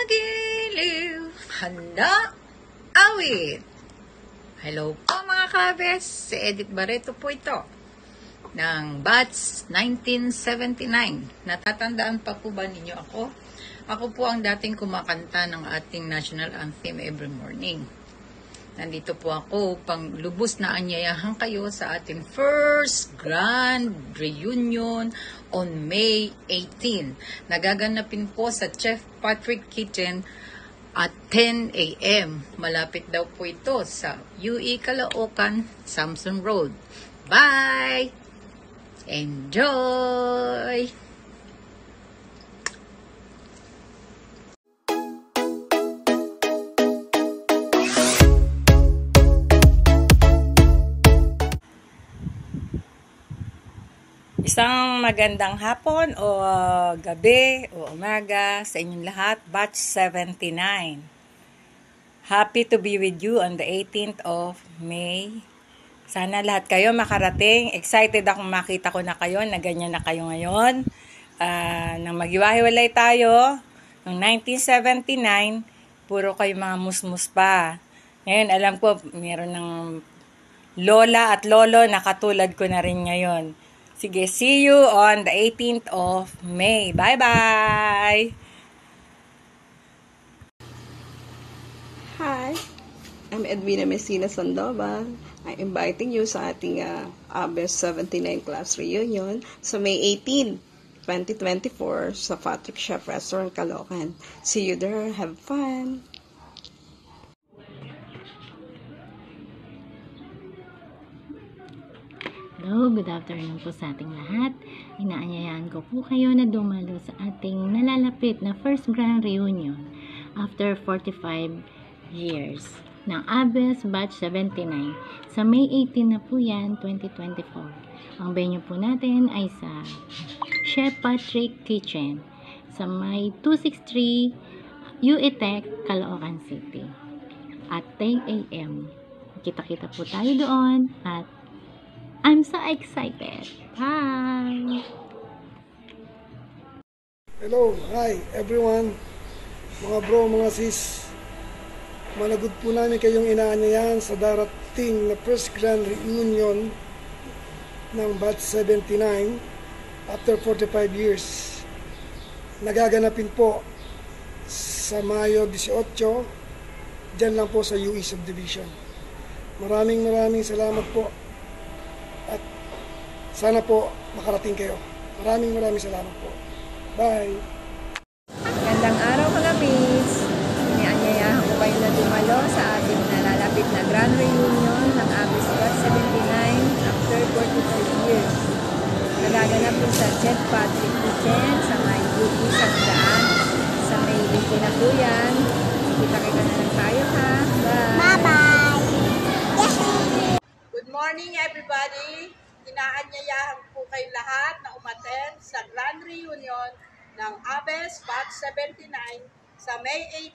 magiliw, handa, awit. Hello po mga kabes, si Edith Barreto po ito, ng Batch 1979. Natatandaan pa po ba ninyo ako? Ako po ang dating kumakanta ng ating national anthem every morning. Nandito po ako upang lubos na anyayahan kayo sa ating first grand reunion on May 18. Nagaganapin po sa Chef Patrick Kitchen at 10 a.m. Malapit daw po ito sa UE Caloocan, Samson Road. Bye! Enjoy! Isang magandang hapon o gabi o umaga sa inyong lahat, Batch 79. Happy to be with you on the 18th of May. Sana lahat kayo makarating. Excited akong makita ko na kayo, na ganyan na kayo ngayon. Nang maghiwa-hiwalay tayo, noong 1979, puro kayo mga musmus pa. Ngayon, alam ko, meron ng lola at lolo na katulad ko na rin ngayon. Sige, see you on the 18th of May. Bye-bye! Hi, I'm Edwina Messina Sandoval. I'm inviting you sa ating ABES 79 class reunion sa May 18, 2024 sa Patrick Chef Restaurant, Caloocan. See you there. Have fun! Hello, good afternoon po sa ating lahat. Inaanyayahan ko po kayo na dumalo sa ating nalalapit na first grand reunion after 45 years ng ABES Batch 79. Sa May 18 na po yan, 2024. Ang venue po natin ay sa Chef Patrick Kitchen sa may 263 UE Tech, Caloocan City at 10 a.m. Kita-kita po tayo doon at I'm so excited. Bye! Hello, hi everyone. Mga bro, mga sis. Managod po namin kayong inaanyayahan sa darating na first grand reunion ng Batch 79 after 45 years. Nagaganapin po sa Mayo 18, dyan lang po sa UE Subdivision. Maraming salamat po. At sana po makarating kayo. Maraming salamat po. Bye! Magandang araw mga miss! Inianyayahan ko kayo na dumalo sa ating nalalapit na grand reunion ng ABES Batch 79 after 45 years. Nagaganap po sa Chef Patrick Kitchen sa may UE Sandaan. Sa May 18 na po yan. Kita-kita na lang tayo ha. Bye! Bye-bye! Good morning everybody! Inaanyayahan po kayo lahat na umattend sa Grand Reunion ng ABES Batch 79 sa May 18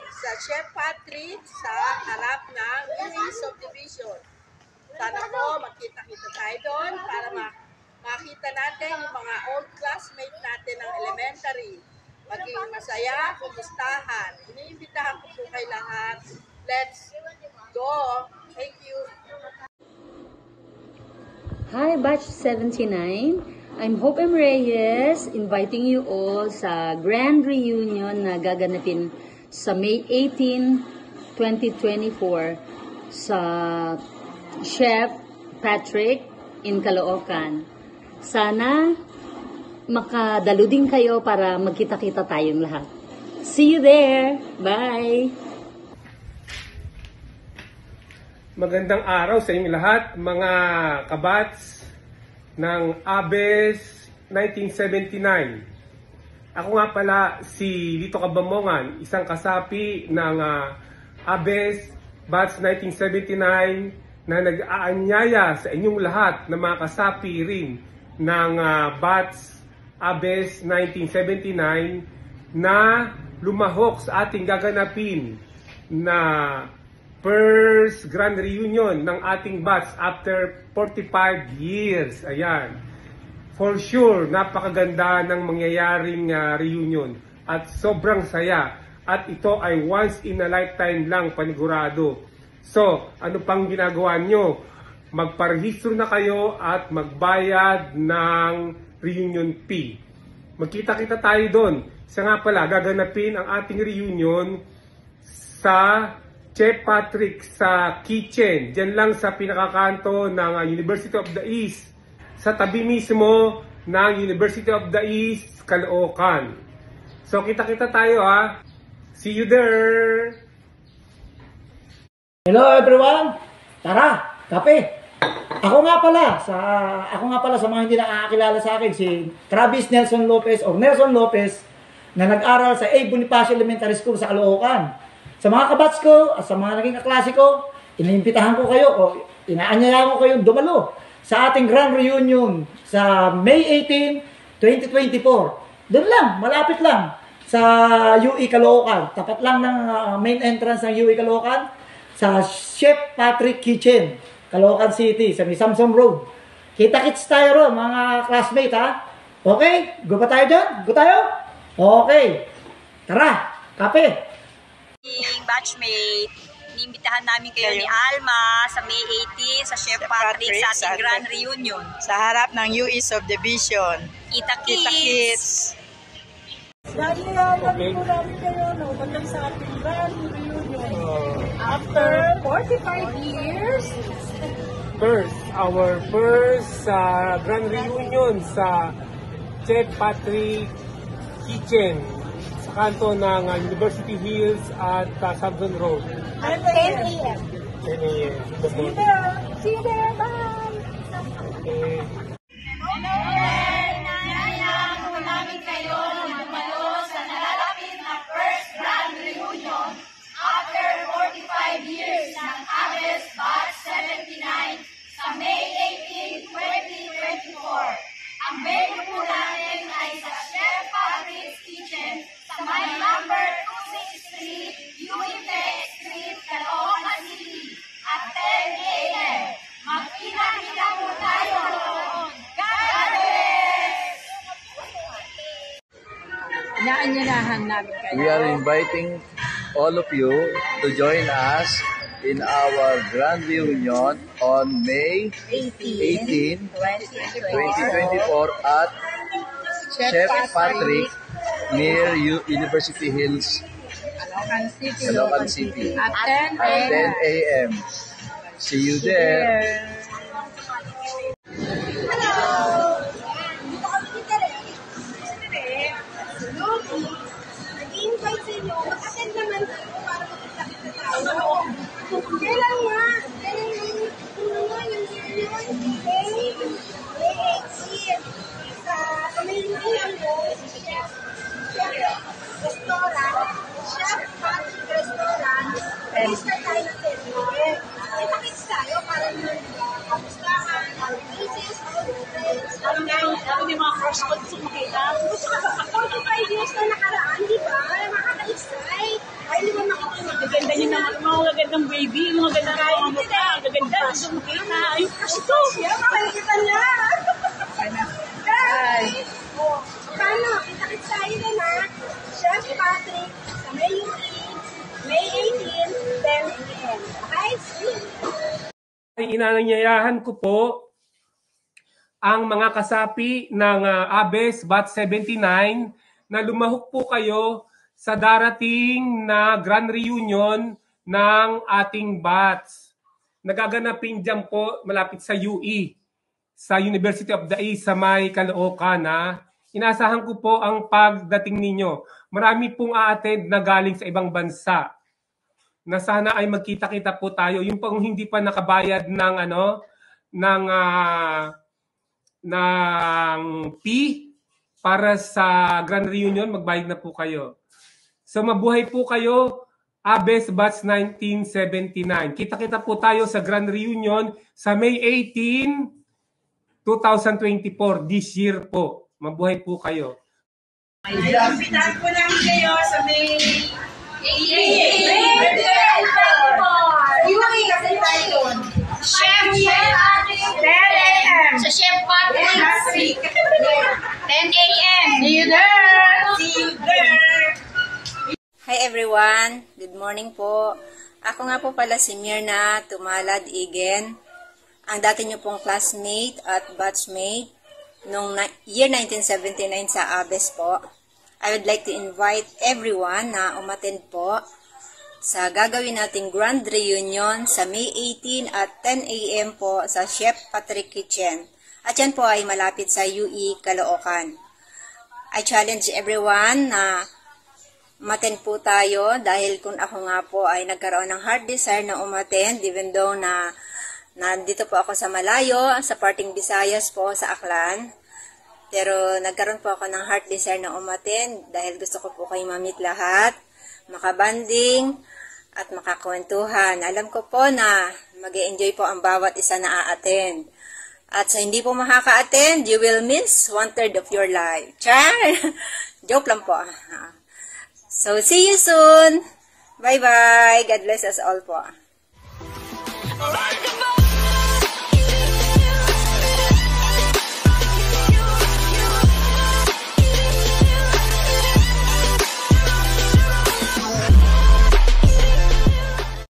sa Chef Patrick sa harap ng UE Subdivision. Sana po magkita-kita tayo doon para makita natin yung mga old classmates natin ng elementary. Maging masaya, kumustahan. Iniimbitahan ko po kayo lahat. Let's go! Thank you! Hi, Batch 79. I'm Hope M. Reyes, inviting you all sa grand reunion na gaganapin sa May 18, 2024 sa Chef Patrick in Caloocan. Sana makadalo din kayo para magkita-kita tayong lahat. See you there! Bye! Magandang araw sa inyong lahat, mga kabats ng ABES 1979. Ako nga pala si Lito Cabamongan, isang kasapi ng ABES Batch 1979 na nag-aanyaya sa inyong lahat na mga kasapi rin ng Batch ABES 1979 na lumahok sa ating gaganapin na first grand reunion ng ating batch after 45 years. Ayan. For sure, napakaganda ng mangyayaring reunion at sobrang saya at ito ay once in a lifetime lang panigurado. So, ano pang ginagawa nyo? Magparehistro na kayo at magbayad ng reunion fee. Magkita-kita tayo doon. Isa nga pala, gaganapin ang ating reunion sa Chef Patrick sa kitchen. Diyan lang sa pinakakanto ng University of the East. Sa tabi mismo ng University of the East, Caloocan. So, kita-kita tayo ha. See you there! Hello everyone! Tara, kape! Ako nga pala sa mga hindi nakakakilala sa akin, si Travis Nelson Lopez o Nelson Lopez na nag-aral sa A. Bonifacio Elementary School sa Caloocan. Sa mga kabats ko at sa mga naging kaklase ko, iniimbitahan ko kayo o inaanyayahan ko kayong dumalo sa ating Grand Reunion sa May 18, 2024. Doon lang, malapit lang sa UE Caloocan. Tapat lang ng main entrance ng UE Caloocan sa Chef Patrick Kitchen, Caloocan City, sa may Samson Road. Kita-kits tayo ron, mga classmate ha. Okay? Go ba tayo dyan? Go tayo? Okay. Tara, kape. Batchmate, inimbitahan namin kayo ni Alma sa May 18 sa Chef Patrick sa ating Grand Reunion. Sa harap ng UE Subdivision. Kita-kits! Dahil namin po namin kayo na umatang sa ating Grand Reunion. After 45 years, Our first Grand Reunion sa Chef Patrick Kitchen sa kanto ng University Hills at Samson Road. at 10 a.m. 10 a.m. See you there! Bye! Okay. We are inviting all of you to join us in our Grand Reunion on May 18, 2024 at Chef Patrick near University Hills, Caloocan City at 10 a.m. See you there. Kailan nga? Sa may restaurant, Chef Patrick Restaurant, register tayo na server. Kita-kits tayo para naman kamustahan, our faces, our friends. Ang mga crush ko gusto makita. 45 years na nakaraan, di ba? Nakaka-excite. Ay, di ba makita? Gaganda niyo ng mga gagandang baby, mga gagandang mga mukha. Gaganda, gusto makita. Yung crush ko. Yeah, makikita niya. Guys! Paano? Kita-kits tayo na na. Chef Patrick sa May 18, 10 a.m. Okay? Inanyayahan ko po ang mga kasapi ng ABES Batch 79 na lumahok po kayo sa darating na Grand Reunion ng ating batch. Nagaganapin dyan po malapit sa UE, sa University of the East, sa may Caloocan. Inasahan ko po ang pagdating ninyo. Marami pong a-attend na galing sa ibang bansa na sana ay magkita-kita po tayo. Yung pang hindi pa nakabayad ng ng fee para sa Grand Reunion, magbayad na po kayo. So mabuhay po kayo, ABES Batch 1979. Kita-kita po tayo sa Grand Reunion sa May 18, 2024, this year po. Mabuhay po kayo. Imbitahan po namin kayo sa May 18. Kasi tayo doon. Chef Patrick, 10 a.m. Sa Chef Patrick, 10 a.m. See you there! See you there! Hi everyone! Good morning po. Ako nga po pala si Mirna Tumalad Igen, ang dati niyo pong classmate at batchmate noong year 1979 sa ABES po. I would like to invite everyone na umattend po sa gagawin nating grand reunion sa May 18 at 10 a.m. po sa Chef Patrick Kitchen. At yan po ay malapit sa UE Caloocan. I challenge everyone na umattend po tayo dahil kung ako nga po ay nagkaroon ng heart desire na umattend even though na nandito po ako sa malayo, sa parting Visayas po sa Aklan. Pero nagkaroon po ako ng heart desire na umattend dahil gusto ko po kayo ma-meet lahat, makabanding at makakwentuhan. Alam ko po na mag-e-enjoy po ang bawat isa na a-attend. At sa hindi po makaka-attend, you will miss 1/3 of your life. Char! Joke lang po. So, see you soon! Bye-bye! God bless us all po.